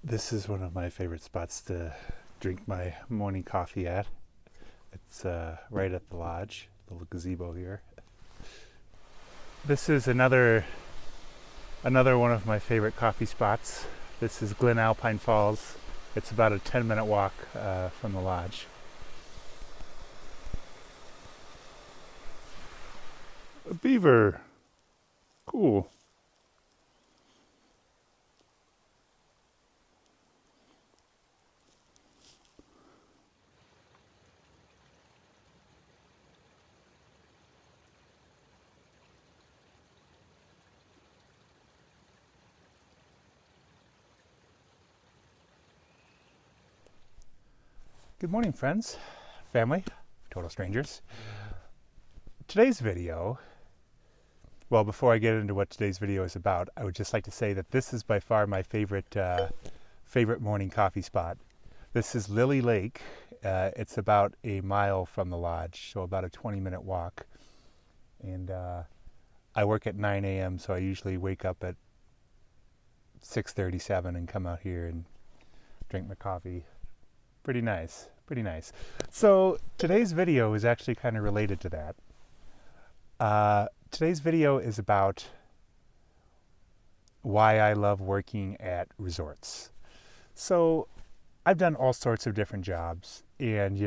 This is one of my favorite spots to drink my morning coffee at. It's right at the lodge, little gazebo here. This is another one of my favorite coffee spots. This is Glen Alpine Falls. It's about a 10-minute walk from the lodge. A beaver. Cool. Good morning, friends, family, total strangers. Today's video, well, before I get into what today's video is about, I would just like to say that this is by far my favorite morning coffee spot. This is Lily Lake. It's about a mile from the lodge, so about a 20-minute walk. And I work at 9 a.m., so I usually wake up at 6:37 and come out here and drink my coffee. Pretty nice. So today's video is actually kind of related to that. Today's video is about why I love working at resorts. So I've done all sorts of different jobs, and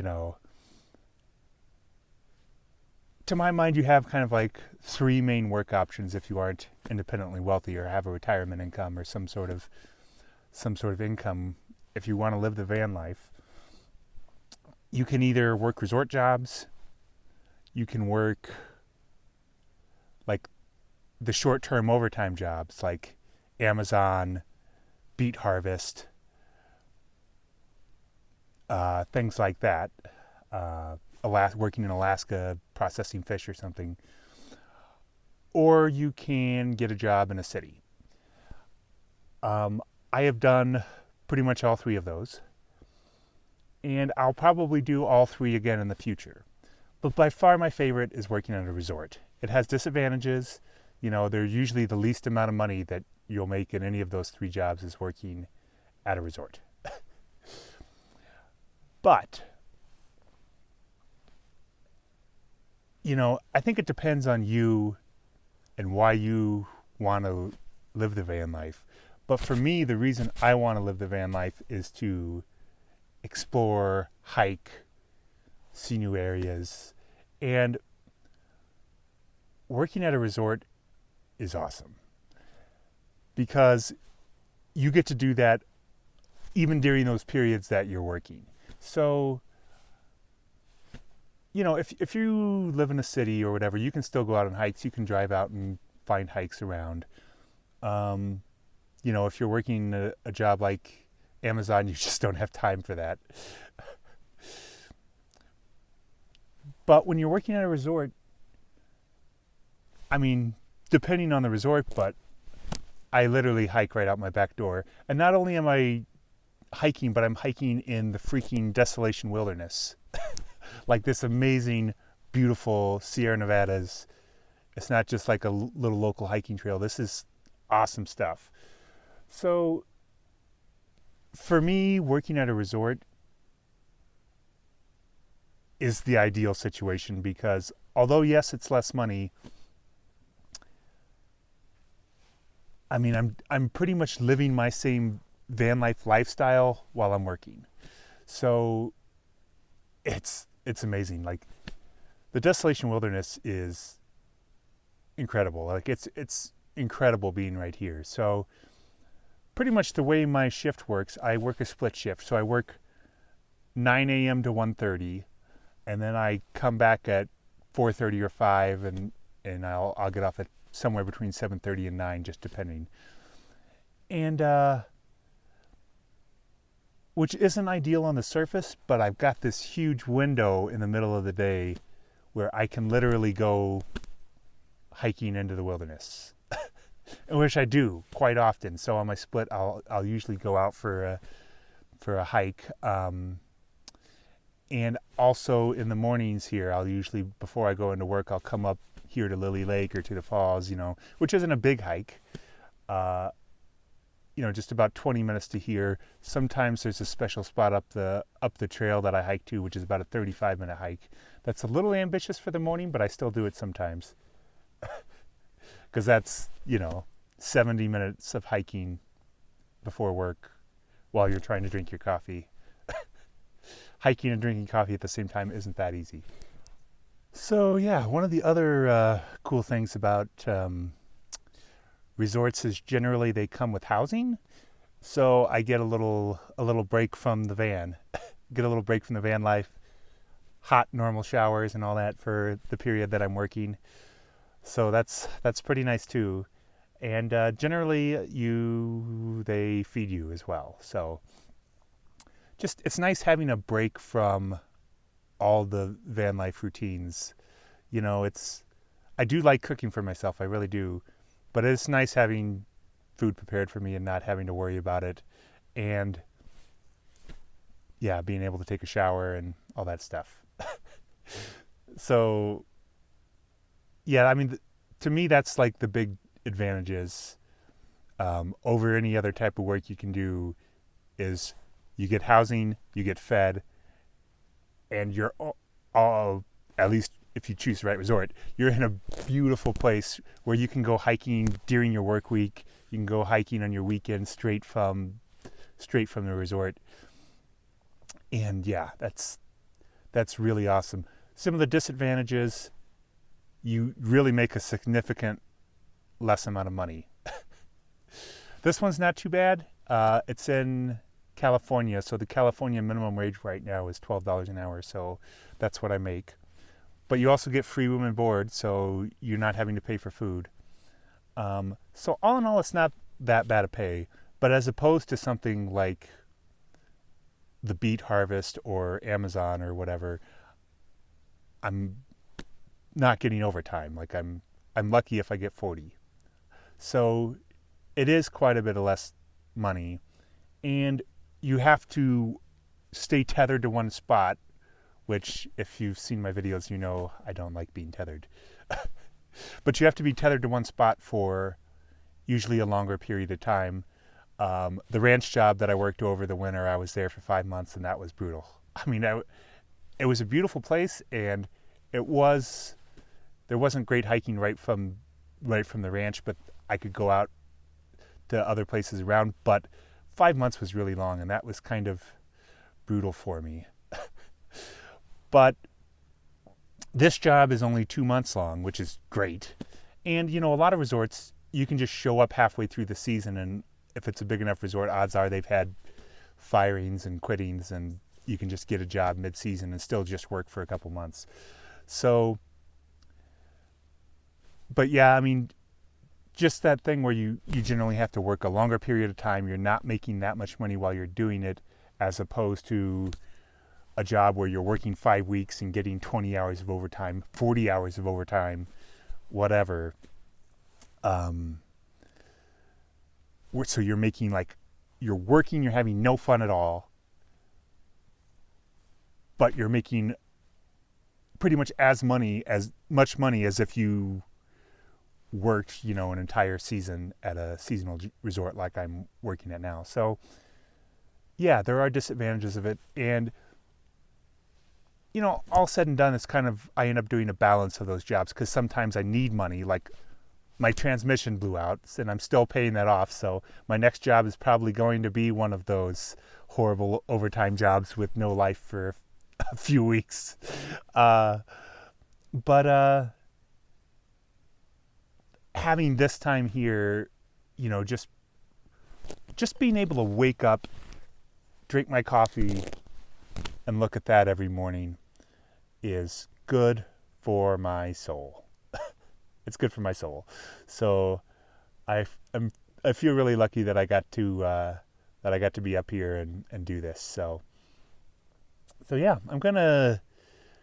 to my mind, you have kind of like three main work options if you aren't independently wealthy or have a retirement income or some sort of income. If you want to live the van life, you can either work resort jobs, you can work like the short-term overtime jobs like Amazon, beet harvest, things like that, working in Alaska processing fish or something, or you can get a job in a city. I have done pretty much all three of those. And I'll probably do all three again in the future. But by far my favorite is working at a resort. It has disadvantages. They're usually the least amount of money that you'll make in any of those three jobs is working at a resort. But, I think it depends on you and why you want to live the van life. But for me, the reason I want to live the van life is to explore, hike, see new areas, and working at a resort is awesome because you get to do that even during those periods that you're working. So, if you live in a city or whatever, you can still go out on hikes. You can drive out and find hikes around. If you're working a job like Amazon, you just don't have time for that. But when you're working at a resort, depending on the resort, but I literally hike right out my back door. And not only am I hiking, but I'm hiking in the freaking Desolation Wilderness. Like this amazing, beautiful Sierra Nevadas. It's not just like a little local hiking trail. This is awesome stuff. So for me, working at a resort is the ideal situation because although, yes, it's less money, I'm pretty much living my same van life lifestyle while I'm working. So it's amazing. Like the Desolation Wilderness is incredible. Like it's incredible being right here. So pretty much the way my shift works, I work a split shift. So I work 9 a.m. to 1:30, and then I come back at 4:30 or 5, and I'll get off at somewhere between 7:30 and 9, just depending. And which isn't ideal on the surface, but I've got this huge window in the middle of the day where I can literally go hiking into the wilderness. which I do quite often. So on my split, I'll usually go out for a hike. And also in the mornings here, I'll usually, before I go into work, I'll come up here to Lily Lake or to the falls, which isn't a big hike. Just about 20 minutes to here. Sometimes there's a special spot up the trail that I hike to, which is about a 35-minute hike. That's a little ambitious for the morning, but I still do it sometimes. Because that's, 70 minutes of hiking before work while you're trying to drink your coffee. Hiking and drinking coffee at the same time isn't that easy. So yeah, one of the other cool things about resorts is generally they come with housing. So I get a little break from the van. Get a little break from the van life. Hot normal showers and all that for the period that I'm working. So that's pretty nice too. And generally they feed you as well. So just it's nice having a break from all the van life routines. I do like cooking for myself, I really do. But it's nice having food prepared for me and not having to worry about it. And yeah, being able to take a shower and all that stuff. So yeah, I mean, to me, that's like the big advantages over any other type of work you can do is you get housing, you get fed, and you're all, at least if you choose the right resort, you're in a beautiful place where you can go hiking during your work week. You can go hiking on your weekend straight from the resort. And yeah, that's really awesome. Some of the disadvantages, you really make a significant less amount of money. This one's not too bad. It's in California, so the California minimum wage right now is $12 an hour, so that's what I make. But you also get free room and board, so you're not having to pay for food. So all in all, it's not that bad a pay. But as opposed to something like the Beet Harvest or Amazon or whatever, I'm not getting overtime. Like I'm lucky if I get 40. So it is quite a bit of less money, and you have to stay tethered to one spot, which if you've seen my videos, I don't like being tethered. But you have to be tethered to one spot for usually a longer period of time. The ranch job that I worked over the winter, I was there for 5 months, and that was brutal. I mean, it was a beautiful place, and there wasn't great hiking right from the ranch, but I could go out to other places around. But 5 months was really long, and that was kind of brutal for me. But this job is only 2 months long, which is great. And, a lot of resorts, you can just show up halfway through the season, and if it's a big enough resort, odds are they've had firings and quittings, and you can just get a job mid-season and still just work for a couple months. So, but yeah, I mean, just that thing where you generally have to work a longer period of time. You're not making that much money while you're doing it, as opposed to a job where you're working 5 weeks and getting 20 hours of overtime, 40 hours of overtime, whatever. So you're making you're working, you're having no fun at all, but you're making pretty much as much money as if you worked, an entire season at a seasonal resort like I'm working at now. So yeah, there are disadvantages of it. And, all said and done, it's kind of, I end up doing a balance of those jobs because sometimes I need money. Like my transmission blew out and I'm still paying that off. So my next job is probably going to be one of those horrible overtime jobs with no life for a few weeks. But having this time here, just being able to wake up, drink my coffee, and look at that every morning is good for my soul. It's good for my soul. So I feel really lucky that I got to be up here and do this. So yeah, I'm gonna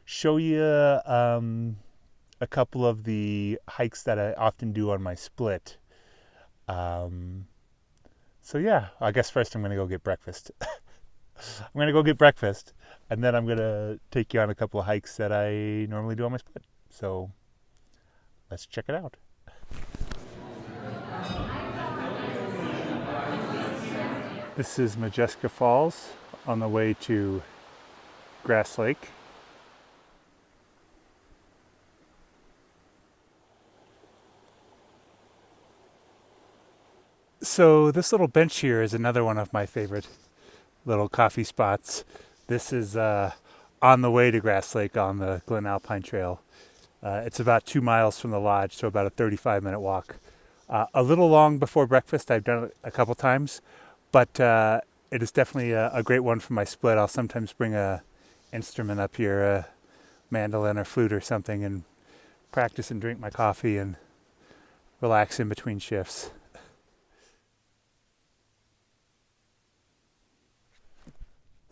show you a couple of the hikes that I often do on my split. Um, so yeah, I guess first I'm gonna go get breakfast. I'm gonna go get breakfast, and then I'm gonna take you on a couple of hikes that I normally do on my split. So let's check it out. This is Manteca Falls on the way to Grass Lake. So this little bench here is another one of my favorite little coffee spots. This is on the way to Grass Lake on the Glen Alpine Trail. It's about 2 miles from the lodge, so about a 35-minute walk. A little long before breakfast. I've done it a couple times, but it is definitely a great one for my split. I'll sometimes bring a instrument up here, a mandolin or flute or something, and practice and drink my coffee and relax in between shifts.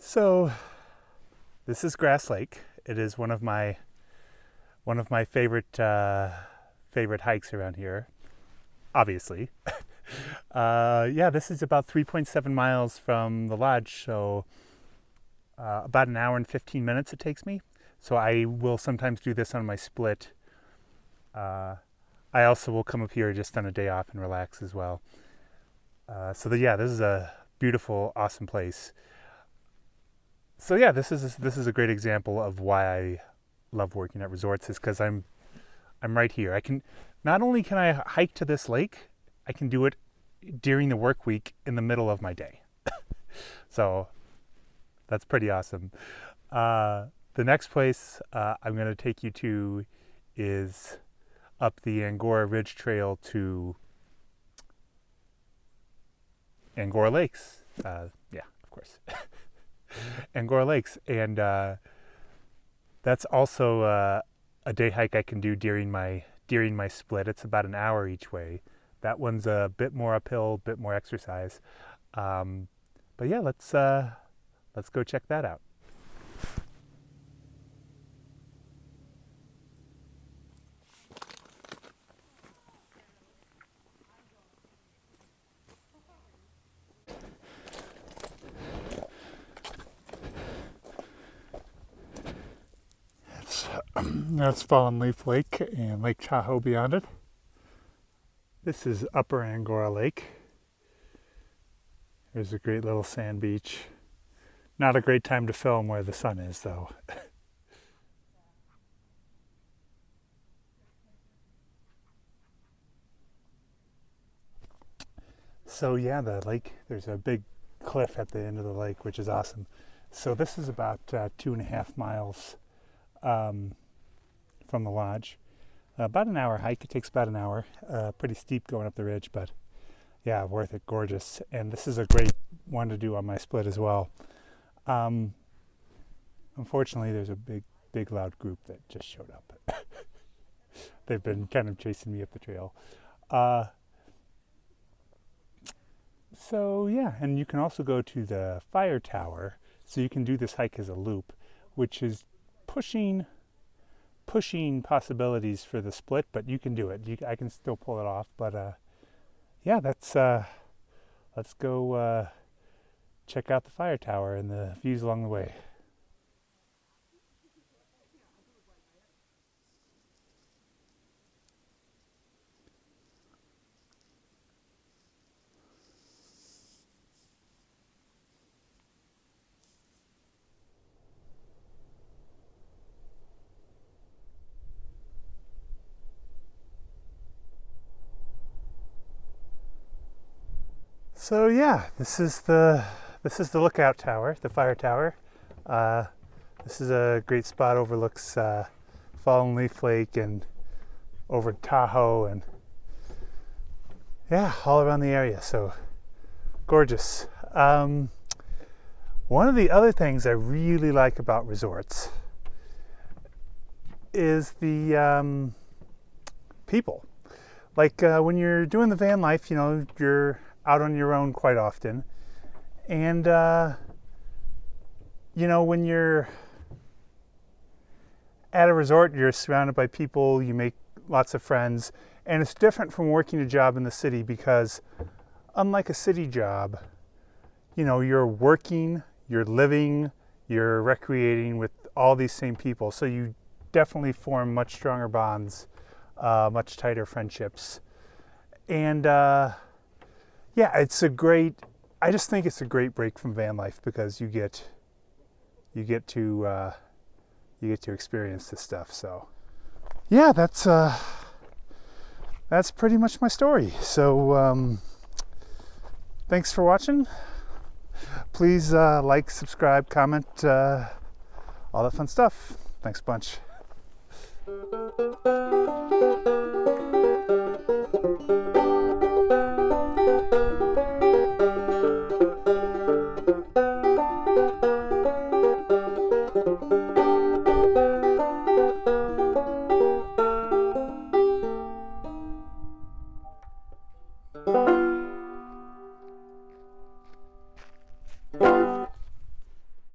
So this is Grass Lake. It is one of my favorite favorite hikes around here. Obviously, yeah. This is about 3.7 miles from the lodge, so about an hour and 15 minutes it takes me. So I will sometimes do this on my split. I also will come up here just on a day off and relax as well. Yeah, this is a beautiful, awesome place. So yeah, this is a great example of why I love working at resorts, is because I'm right here. I can not only can I hike to this lake, I can do it during the work week in the middle of my day. So that's pretty awesome. The next place I'm going to take you to is up the Angora Ridge Trail to Angora Lakes. Yeah, of course. Angora Lakes. And that's also a day hike I can do during my split. It's about an hour each way. That one's a bit more uphill, a bit more exercise. But yeah, let's go check that out. That's Fallen Leaf Lake and Lake Tahoe beyond it. This is Upper Angora Lake. There's a great little sand beach. Not a great time to film where the sun is, though. So yeah, the lake, there's a big cliff at the end of the lake, which is awesome. So this is about 2.5 miles from the lodge. About an hour hike. It takes about an hour. Pretty steep going up the ridge, but yeah, worth it. Gorgeous. And this is a great one to do on my split as well. Unfortunately, there's a big loud group that just showed up. They've been kind of chasing me up the trail. So yeah, and you can also go to the fire tower. So you can do this hike as a loop, which is pushing possibilities for the split, but you can do it. I can still pull it off, but yeah, let's go check out the fire tower and the views along the way. So yeah, this is the lookout tower, the fire tower. This is a great spot. Overlooks Fallen Leaf Lake and over Tahoe, and yeah, all around the area. So gorgeous. One of the other things I really like about resorts is the people. Like when you're doing the van life, you're out on your own quite often. And, when you're at a resort, you're surrounded by people, you make lots of friends, And it's different from working a job in the city because unlike a city job, you know, you're working, you're living, you're recreating with all these same people. So you definitely form much stronger bonds, much tighter friendships. And yeah, I just think it's a great break from van life because you get to experience this stuff. So yeah, that's pretty much my story. So thanks for watching. Please like, subscribe, comment, all that fun stuff. Thanks a bunch.